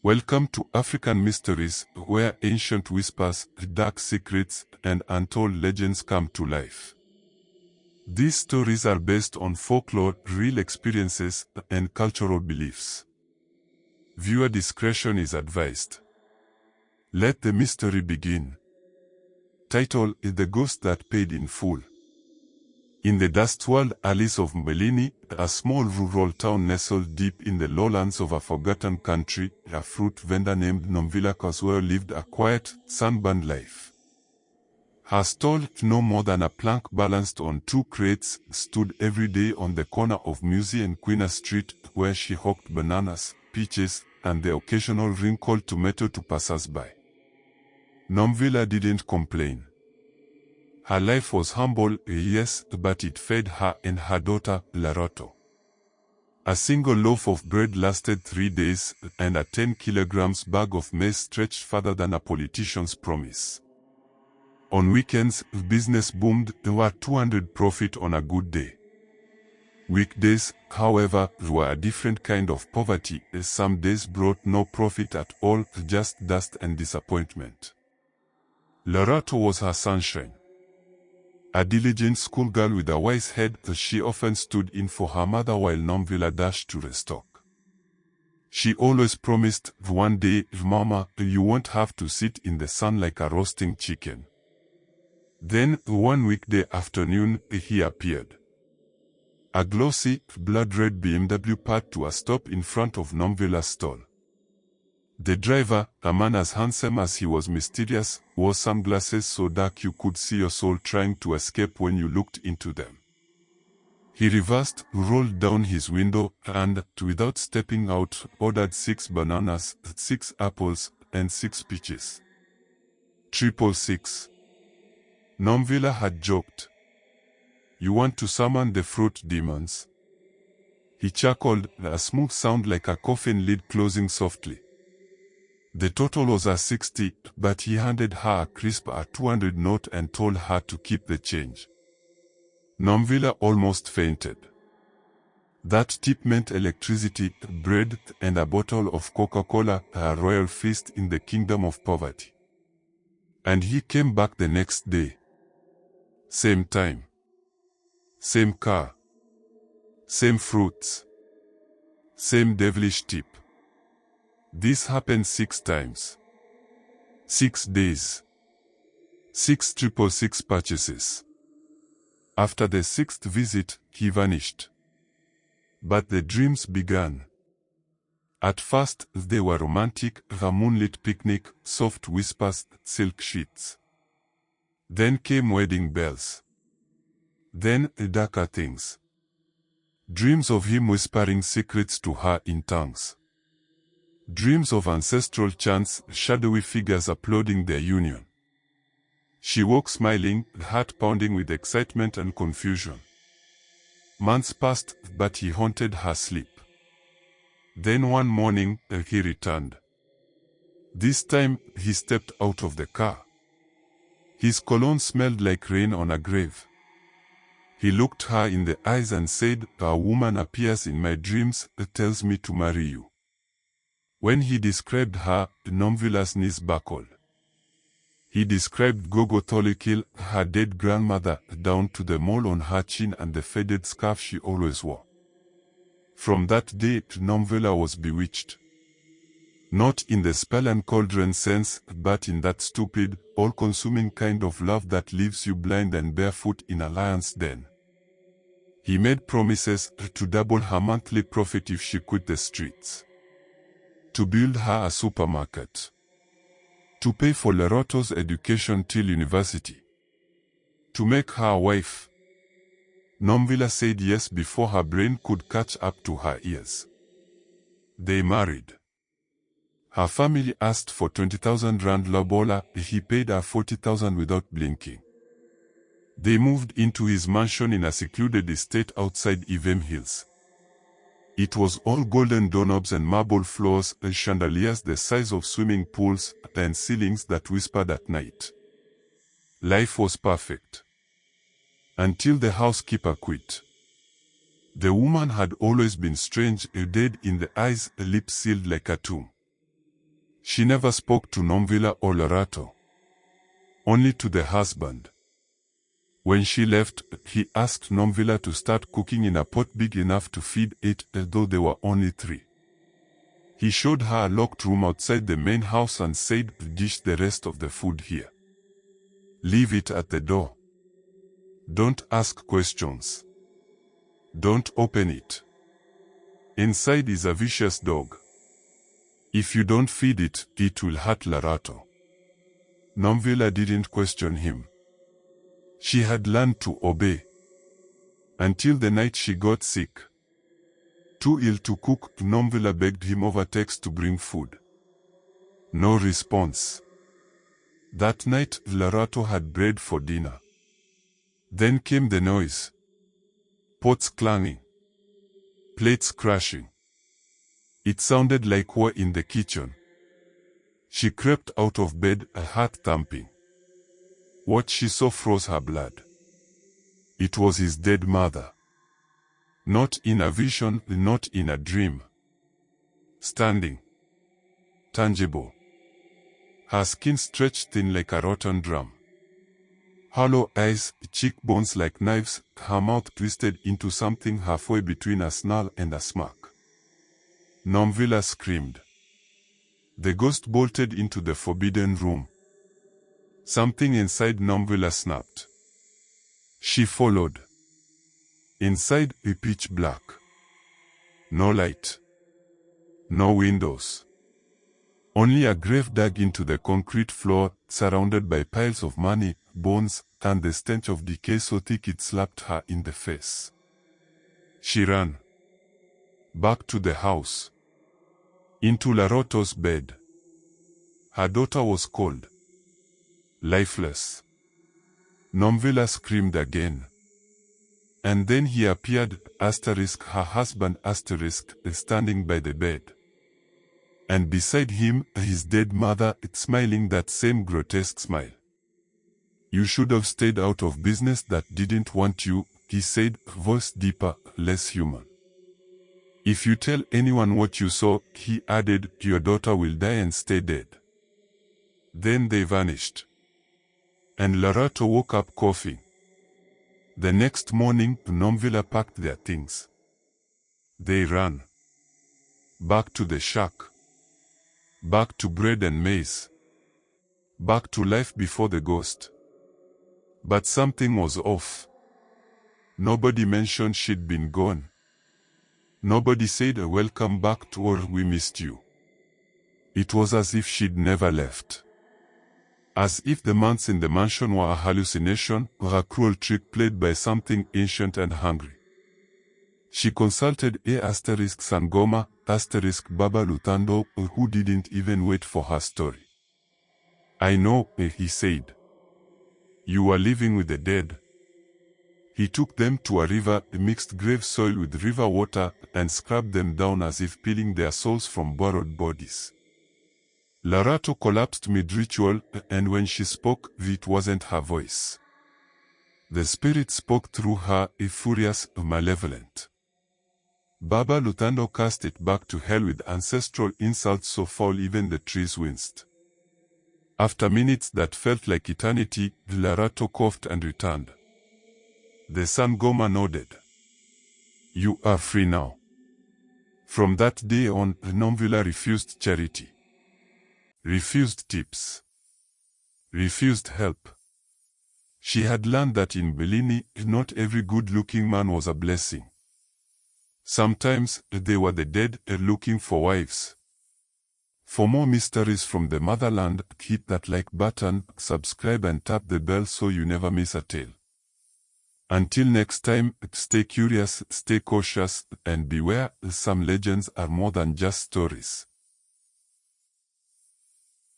Welcome to African Mysteries, where ancient whispers, dark secrets, and untold legends come to life. These stories are based on folklore, real experiences, and cultural beliefs. Viewer discretion is advised. Let the mystery begin. Title is The Ghost That Paid in Full. In the dust-world alleys of Mbaleni, a small rural town nestled deep in the lowlands of a forgotten country, a fruit vendor named Nomvula lived a quiet, sunburned life. Her stall, no more than a plank balanced on two crates, stood every day on the corner of Musi and Queen Street, where she hawked bananas, peaches, and the occasional wrinkled tomato to passers-by. Nomvula didn't complain. Her life was humble, yes, but it fed her and her daughter, Laroto. A single loaf of bread lasted 3 days, and a 10 kilograms bag of maize stretched further than a politician's promise. On weekends, business boomed. There were 200 profit on a good day. Weekdays, however, were a different kind of poverty. Some days brought no profit at all, just dust and disappointment. Laroto was her sunshine. A diligent schoolgirl with a wise head, she often stood in for her mother while Nomvula dashed to restock. She always promised, "One day, Mama, you won't have to sit in the sun like a roasting chicken." Then, one weekday afternoon, he appeared. A glossy, blood-red BMW parked to a stop in front of Nomvula's stall. The driver, a man as handsome as he was mysterious, wore sunglasses so dark you could see your soul trying to escape when you looked into them. He reversed, rolled down his window, and, without stepping out, ordered 6 bananas, 6 apples, and 6 peaches. 666. Nomvula had joked. "You want to summon the fruit demons?" He chuckled, a smooth sound like a coffin lid closing softly. The total was a 60, but he handed her a crisp 200 note and told her to keep the change. Nomvula almost fainted. That tip meant electricity, bread, and a bottle of Coca-Cola, a royal feast in the kingdom of poverty. And he came back the next day. Same time. Same car. Same fruits. Same devilish tip. This happened 6 times. 6 days. 666 purchases. After the 6th visit, he vanished. But the dreams began. At first, they were romantic, a moonlit picnic, soft whispers, silk sheets. Then came wedding bells. Then, darker things. Dreams of him whispering secrets to her in tongues. Dreams of ancestral chants, shadowy figures applauding their union. She woke smiling, heart pounding with excitement and confusion. Months passed, but he haunted her sleep. Then one morning, he returned. This time, he stepped out of the car. His cologne smelled like rain on a grave. He looked her in the eyes and said, "A woman appears in my dreams, tells me to marry you." When he described her, Nomvula's knees buckled. He described Gogo Tholikil, her dead grandmother, down to the mole on her chin and the faded scarf she always wore. From that day, Nomvula was bewitched. Not in the spell and cauldron sense, but in that stupid, all-consuming kind of love that leaves you blind and barefoot in a lion's den. He made promises to double her monthly profit if she quit the streets. To build her a supermarket. To pay for Laroto's education till university. To make her a wife. Nomvula said yes before her brain could catch up to her ears. They married. Her family asked for 20,000 rand lobola, he paid her 40,000 without blinking. They moved into his mansion in a secluded estate outside Ivem Hills. It was all golden doorknobs and marble floors, chandeliers the size of swimming pools, and ceilings that whispered at night. Life was perfect. Until the housekeeper quit. The woman had always been strange, dead in the eyes, lips sealed like a tomb. She never spoke to Nomvula or Lerato, only to the husband. When she left, he asked Nomvula to start cooking in a pot big enough to feed 8, although there were only 3. He showed her a locked room outside the main house and said, "Dish the rest of the food here. Leave it at the door. Don't ask questions. Don't open it. Inside is a vicious dog. If you don't feed it, it will hurt Lerato." Nomvula didn't question him. She had learned to obey. Until the night she got sick. Too ill to cook, Nomvula begged him over text to bring food. No response. That night, Lerato had bread for dinner. Then came the noise. Pots clanging. Plates crashing. It sounded like war in the kitchen. She crept out of bed, her heart thumping. What she saw froze her blood. It was his dead mother. Not in a vision, not in a dream. Standing. Tangible. Her skin stretched thin like a rotten drum. Hollow eyes, cheekbones like knives, her mouth twisted into something halfway between a snarl and a smirk. Nomvula screamed. The ghost bolted into the forbidden room. Something inside Nomvula snapped. She followed. Inside, pitch black. No light. No windows. Only a grave dug into the concrete floor, surrounded by piles of money, bones, and the stench of decay so thick it slapped her in the face. She ran. Back to the house. Into Lerato's bed. Her daughter was cold. Lifeless. Nomvula screamed again. And then he appeared, her husband, standing by the bed. And beside him, his dead mother, smiling that same grotesque smile. "You should have stayed out of business that didn't want you," he said, voice deeper, less human. "If you tell anyone what you saw," he added, "your daughter will die and stay dead." Then they vanished. And Lerato woke up coughing. The next morning, Nomvula packed their things. They ran. Back to the shack. Back to bread and maize. Back to life before the ghost. But something was off. Nobody mentioned she'd been gone. Nobody said a welcome back to or we missed you. It was as if she'd never left. As if the months in the mansion were a hallucination or a cruel trick played by something ancient and hungry. She consulted Sangoma, Baba Lutando, who didn't even wait for her story. "I know," he said. "You are living with the dead." He took them to a river, mixed grave soil with river water, and scrubbed them down as if peeling their souls from borrowed bodies. Lerato collapsed mid-ritual, and when she spoke, it wasn't her voice. The spirit spoke through her, furious, malevolent. Baba Lutando cast it back to hell with ancestral insults so foul even the trees winced. After minutes that felt like eternity, Lerato coughed and returned. The Sangoma nodded. "You are free now." From that day on, Nomvula refused charity. Refused tips. Refused help. She had learned that in Mbaleni, not every good-looking man was a blessing. Sometimes, they were the dead looking for wives. For more mysteries from the Motherland, hit that like button, subscribe and tap the bell so you never miss a tale. Until next time, stay curious, stay cautious, and beware, some legends are more than just stories.